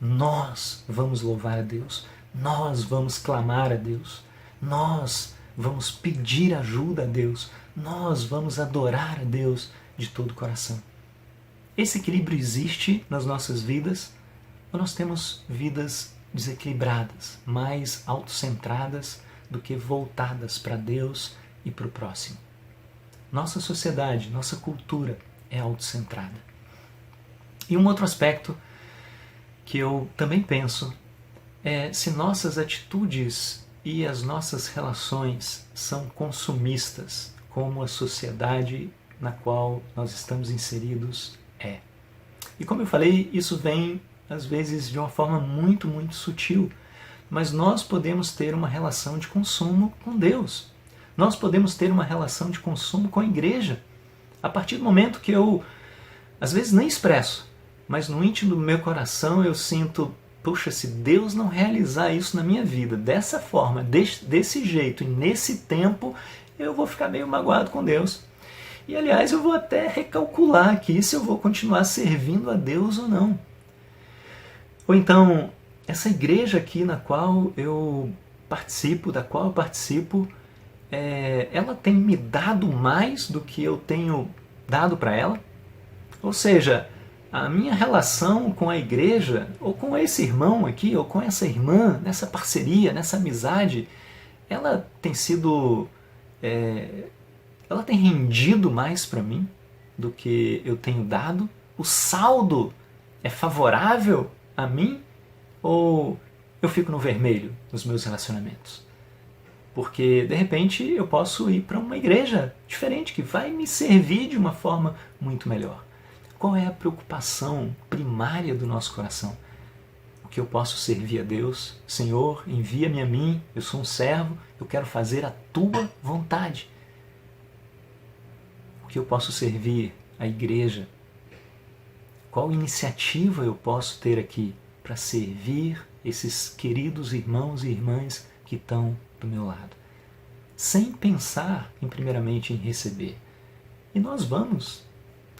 Nós vamos louvar a Deus, nós vamos clamar a Deus, nós vamos pedir ajuda a Deus, nós vamos adorar a Deus de todo o coração. Esse equilíbrio existe nas nossas vidas, ou nós temos vidas desequilibradas, mais autocentradas do que voltadas para Deus e para o próximo. Nossa sociedade, nossa cultura é autocentrada. E um outro aspecto que eu também penso é se nossas atitudes e as nossas relações são consumistas, como a sociedade na qual nós estamos inseridos é. E como eu falei, isso vem às vezes de uma forma muito, muito sutil, mas nós podemos ter uma relação de consumo com Deus. Nós podemos ter uma relação de consumo com a igreja. A partir do momento que eu, às vezes nem expresso, mas no íntimo do meu coração eu sinto, puxa, se Deus não realizar isso na minha vida, dessa forma, desse jeito e nesse tempo, eu vou ficar meio magoado com Deus. E aliás, eu vou até recalcular aqui se eu vou continuar servindo a Deus ou não. Ou então, essa igreja aqui da qual eu participo, ela tem me dado mais do que eu tenho dado para ela? Ou seja, a minha relação com a igreja, ou com esse irmão aqui, ou com essa irmã, nessa parceria, nessa amizade, ela tem sido... ela tem rendido mais para mim do que eu tenho dado? O saldo é favorável a mim? Ou eu fico no vermelho nos meus relacionamentos? Porque, de repente, eu posso ir para uma igreja diferente, que vai me servir de uma forma muito melhor. Qual é a preocupação primária do nosso coração? O que eu posso servir a Deus? Senhor, envia-me a mim, eu sou um servo, eu quero fazer a tua vontade. O que eu posso servir a igreja? Qual iniciativa eu posso ter aqui para servir esses queridos irmãos e irmãs que estão do meu lado? Sem pensar, primeiramente, em receber. E nós vamos,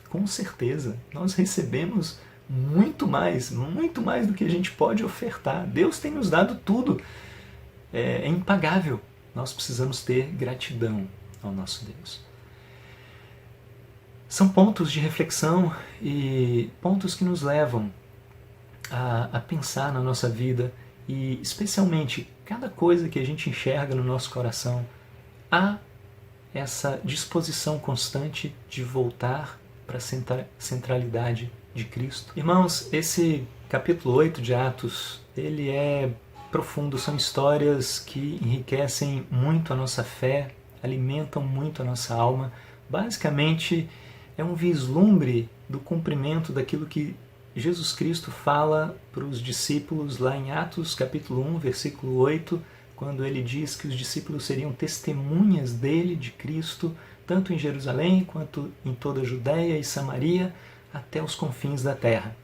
com certeza, nós recebemos muito mais do que a gente pode ofertar. Deus tem nos dado tudo. É impagável. Nós precisamos ter gratidão ao nosso Deus. São pontos de reflexão e pontos que nos levam a pensar na nossa vida e, especialmente, cada coisa que a gente enxerga no nosso coração, há essa disposição constante de voltar para a centralidade de Cristo. Irmãos, esse capítulo 8 de Atos, ele é profundo, são histórias que enriquecem muito a nossa fé, alimentam muito a nossa alma. Basicamente, é um vislumbre do cumprimento daquilo que Jesus Cristo fala para os discípulos lá em Atos capítulo 1, versículo 8, quando ele diz que os discípulos seriam testemunhas dele, de Cristo, tanto em Jerusalém quanto em toda a Judéia e Samaria, até os confins da terra.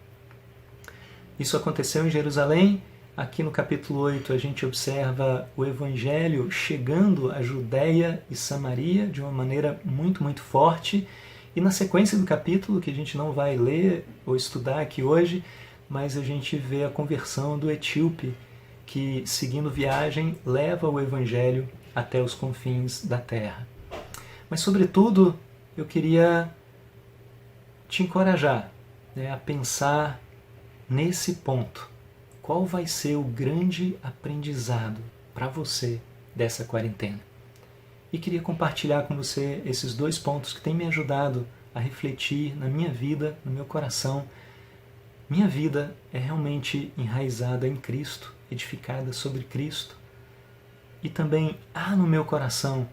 Isso aconteceu em Jerusalém. Aqui no capítulo 8 a gente observa o Evangelho chegando à Judéia e Samaria de uma maneira muito, muito forte. E na sequência do capítulo, que a gente não vai ler ou estudar aqui hoje, mas a gente vê a conversão do etíope, que, seguindo viagem, leva o Evangelho até os confins da terra. Mas, sobretudo, eu queria te encorajar, a pensar nesse ponto. Qual vai ser o grande aprendizado para você dessa quarentena? E queria compartilhar com você esses 2 pontos que têm me ajudado a refletir na minha vida, no meu coração. Minha vida é realmente enraizada em Cristo, edificada sobre Cristo. E também há no meu coração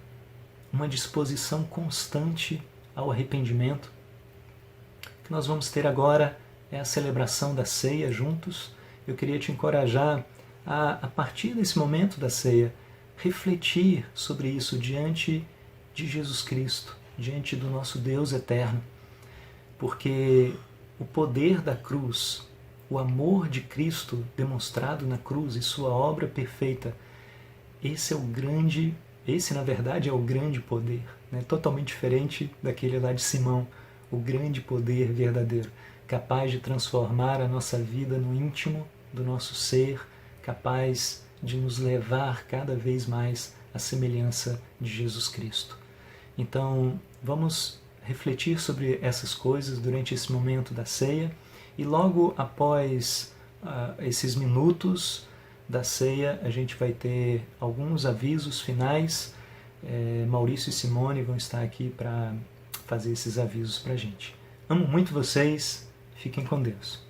uma disposição constante ao arrependimento. O que nós vamos ter agora é a celebração da ceia juntos. Eu queria te encorajar a partir desse momento da ceia, refletir sobre isso diante de Jesus Cristo, diante do nosso Deus eterno, porque o poder da cruz, o amor de Cristo demonstrado na cruz e sua obra perfeita, esse na verdade é o grande poder, totalmente diferente daquele lá de Simão, o grande poder verdadeiro, capaz de transformar a nossa vida no íntimo do nosso ser, capaz de nos levar cada vez mais à semelhança de Jesus Cristo. Então, vamos refletir sobre essas coisas durante esse momento da ceia e logo após esses minutos da ceia a gente vai ter alguns avisos finais. Maurício e Simone vão estar aqui para fazer esses avisos para a gente. Amo muito vocês, fiquem com Deus.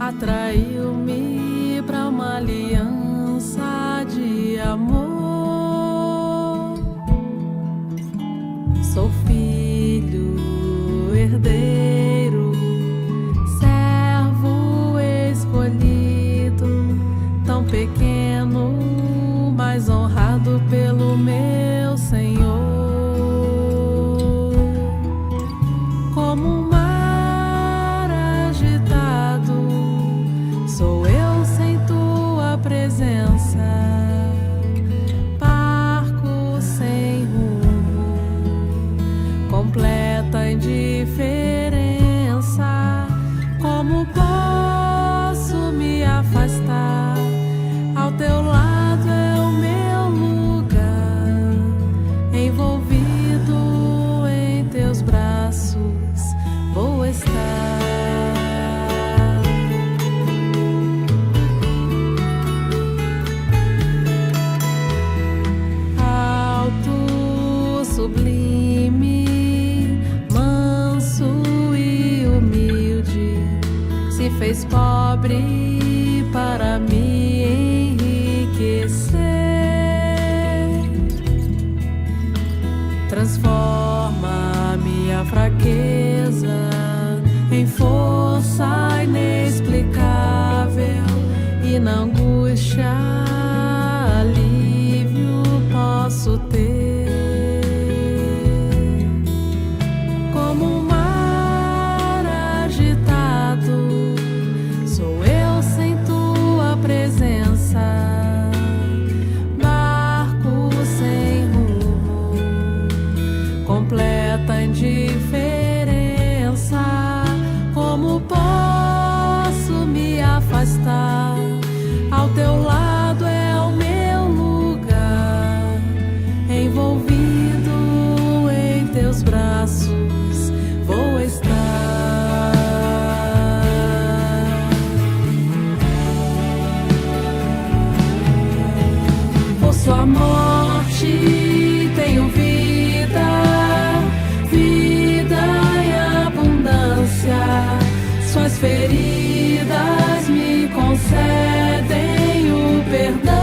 Atraiu-me para uma aliança de amor. Sou filho, herdeiro, servo escolhido, tão pequeno, mas honrado pelo meu Senhor. Como um mar agitado, sou eu sem tua presença, barco sem rumo, completa indiferença. Como posso me afastar ao teu lado? fez pobre para me enriquecer. Transforma minha fraqueza em força inexplicável, e na angústia alívio posso ter. Como um mar agitado, sou eu sem tua presença, barco sem rumo, completa indiferença. Como posso me afastar? Ao teu lado é o meu lugar, envolvido em teus braços vou estar. Por sua morte tenho vida, vida em abundância. Suas feridas me concedem o perdão.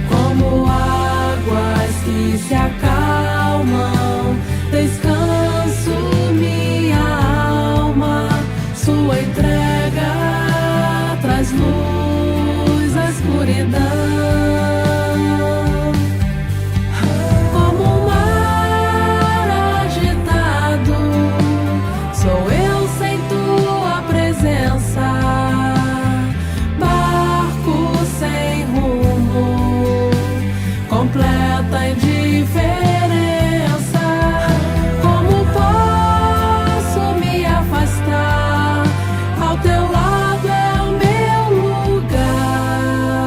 Como águas que se acalmam, descanso minha alma. Sua entrega traz luz à escuridão. Como um mar agitado, sou eu sem tua presença, barco sem rumo, completa indiferença. Como posso me afastar? Ao teu lado é o meu lugar,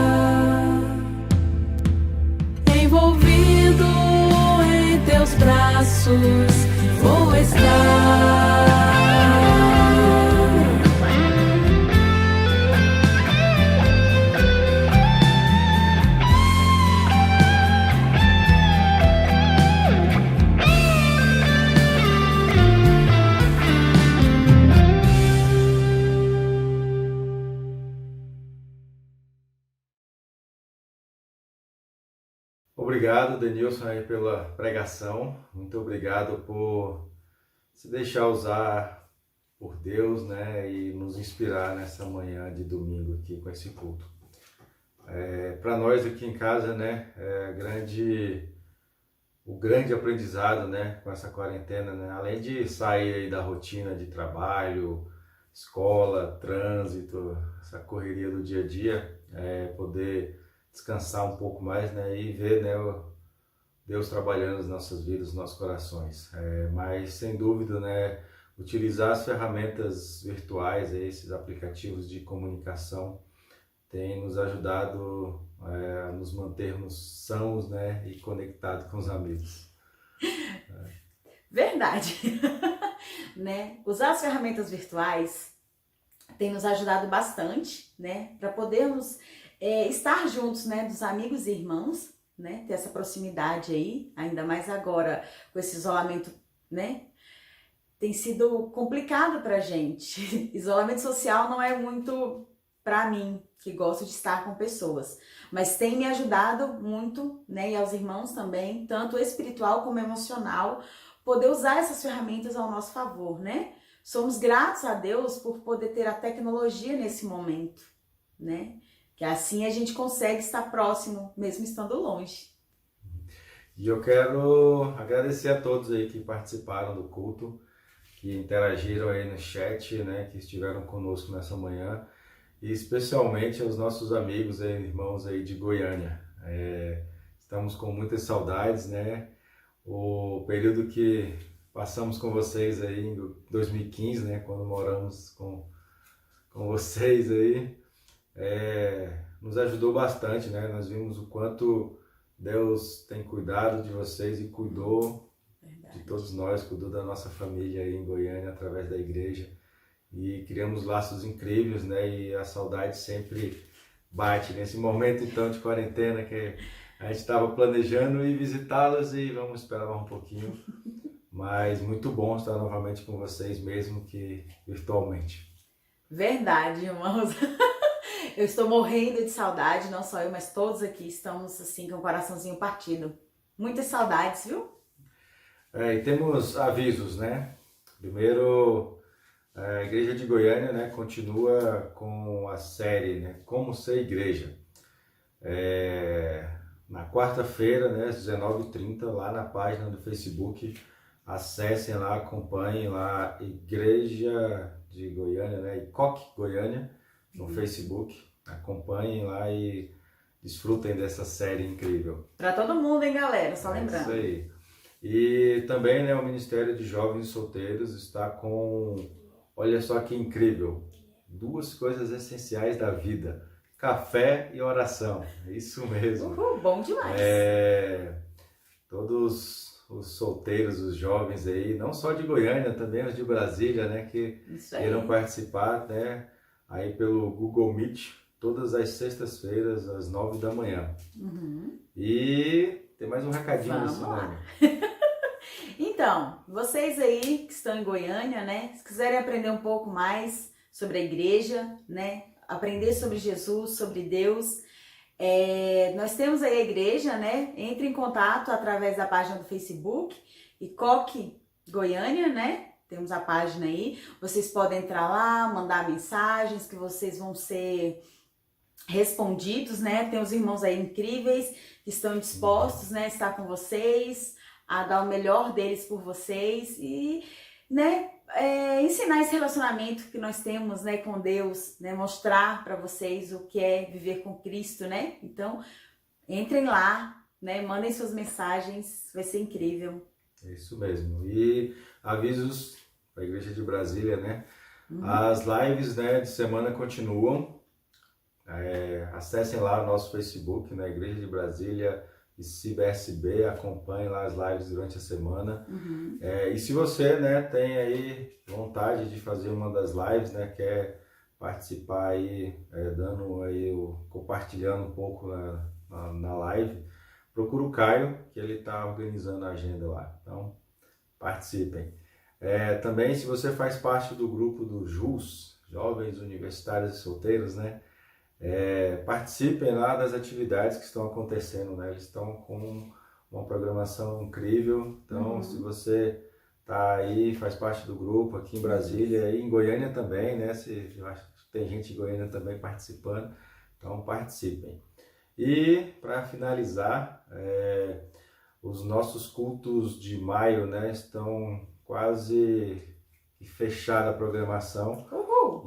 envolvido em teus braços vou estar. Obrigado, Denilson, aí pela pregação. Muito obrigado por se deixar usar por Deus, né, e nos inspirar nessa manhã de domingo aqui com esse culto. Para nós aqui em casa, né, o grande aprendizado, né, com essa quarentena, né, além de sair aí da rotina de trabalho, escola, trânsito, essa correria do dia a dia, poder descansar um pouco mais, né, e ver, né, Deus trabalhando nas nossas vidas, nos nossos corações. Mas, sem dúvida, né, utilizar as ferramentas virtuais, esses aplicativos de comunicação, tem nos ajudado a nos mantermos sãos, né, e conectados com os amigos. Verdade. Né? Usar as ferramentas virtuais tem nos ajudado bastante, né, para podermos estar juntos, né, dos amigos e irmãos, né, ter essa proximidade aí, ainda mais agora com esse isolamento, né, tem sido complicado pra gente. Isolamento social não é muito pra mim, que gosto de estar com pessoas, mas tem me ajudado muito, né, e aos irmãos também, tanto espiritual como emocional, poder usar essas ferramentas ao nosso favor, né? Somos gratos a Deus por poder ter a tecnologia nesse momento, né? Que assim a gente consegue estar próximo, mesmo estando longe. E eu quero agradecer a todos aí que participaram do culto, que interagiram aí no chat, né, que estiveram conosco nessa manhã, e especialmente aos nossos amigos e irmãos aí de Goiânia. Estamos com muitas saudades, né? O período que passamos com vocês aí em 2015, né, quando moramos com vocês aí, nos ajudou bastante, né? Nós vimos o quanto Deus tem cuidado de vocês e cuidou de todos nós, cuidou da nossa família aí em Goiânia através da igreja, e criamos laços incríveis, né? E a saudade sempre bate nesse momento então de quarentena, que a gente estava planejando ir visitá-los e vamos esperar um pouquinho, mas muito bom estar novamente com vocês, mesmo que virtualmente. Verdade, irmãos. Eu estou morrendo de saudade, não só eu, mas todos aqui estamos assim com o coraçãozinho partido. Muitas saudades, viu? E temos avisos, né? Primeiro, a Igreja de Goiânia, né, continua com a série, né, Como Ser Igreja. Na quarta-feira, né, às 19h30, lá na página do Facebook, acessem lá, acompanhem lá Igreja de Goiânia, né, ICOC Goiânia, no Facebook. Acompanhem lá e desfrutem dessa série incrível. Para todo mundo, hein, galera? Só lembrando. Isso aí. E também, né, o Ministério de Jovens Solteiros está com, olha só que incrível, 2 coisas essenciais da vida: café e oração. Isso mesmo. Uhul, bom demais. Todos os solteiros, os jovens aí, não só de Goiânia, também os de Brasília, né, que queiram participar, né, aí pelo Google Meet, todas as sextas-feiras, às 9 da manhã. E tem mais um recadinho Vamos assim, lá. né? Então, vocês aí que estão em Goiânia, né, se quiserem aprender um pouco mais sobre a igreja, né, aprender sobre Jesus, sobre Deus, nós temos aí a igreja, né, entre em contato através da página do Facebook, ICOC Goiânia, né, temos a página aí, vocês podem entrar lá, mandar mensagens que vocês vão ser respondidos, né, tem os irmãos aí incríveis que estão dispostos, né, a estar com vocês, a dar o melhor deles por vocês e, né, ensinar esse relacionamento que nós temos, né, com Deus, né, mostrar para vocês o que é viver com Cristo, né? Então, entrem lá, né, mandem suas mensagens, vai ser incrível. É isso mesmo. E avisos para a Igreja de Brasília, né? As lives, né, de semana continuam. Acessem lá o nosso Facebook, né, Igreja de Brasília e CIBSB, acompanhem lá as lives durante a semana. E se você, né, tem aí vontade de fazer uma das lives, né, quer participar aí, dando aí compartilhando um pouco na live, procura o Caio, que ele está organizando a agenda lá. Então, participem. Também, se você faz parte do grupo do JUS, Jovens Universitários e Solteiros, né, participem lá das atividades que estão acontecendo, né? Eles estão com uma programação incrível. Então, se você tá aí, faz parte do grupo aqui em Brasília e em Goiânia também, né? Eu acho que tem gente em Goiânia também participando, então participem. E para finalizar, os nossos cultos de maio, né, estão quase fechada a programação.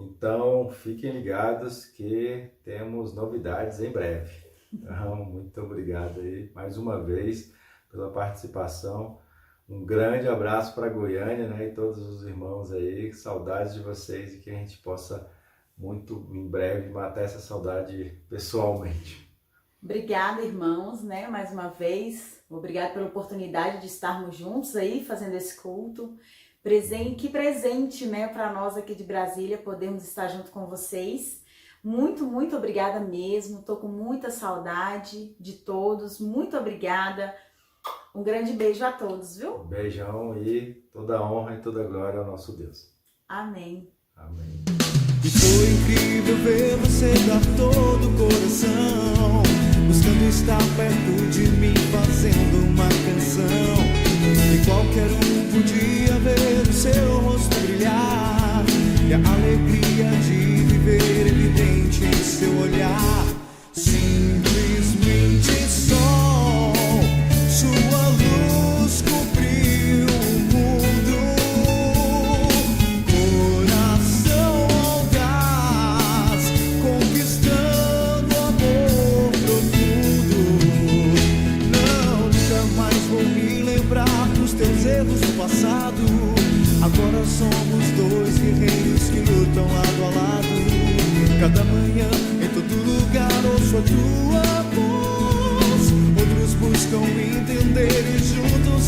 Então, fiquem ligados que temos novidades em breve. Então, muito obrigado aí mais uma vez pela participação. Um grande abraço para Goiânia, né, e todos os irmãos aí. Saudades de vocês e que a gente possa muito em breve matar essa saudade pessoalmente. Obrigada, irmãos, né, mais uma vez. Obrigada pela oportunidade de estarmos juntos aí fazendo esse culto. Que presente, né, para nós aqui de Brasília, podermos estar junto com vocês. Muito, muito obrigada mesmo. Tô com muita saudade de todos. Muito obrigada. Um grande beijo a todos, viu? Um beijão e toda a honra e toda a glória ao nosso Deus. Amém. Amém. E foi incrível ver você dar todo o coração, buscando estar perto de mim, fazendo uma canção. E qualquer um podia ver o seu rosto brilhar, e a alegria de viver evidente em seu olhar. Simplesmente sol, sua luz cobriu o mundo. Coração audaz, conquistando amor profundo. Não, nunca mais vou me lembrar dos teus erros do passado. Agora somos 2 guerreiros que lutam lado a lado. Cada manhã, em todo lugar, ouço a tua voz. Outros buscam entender e juntos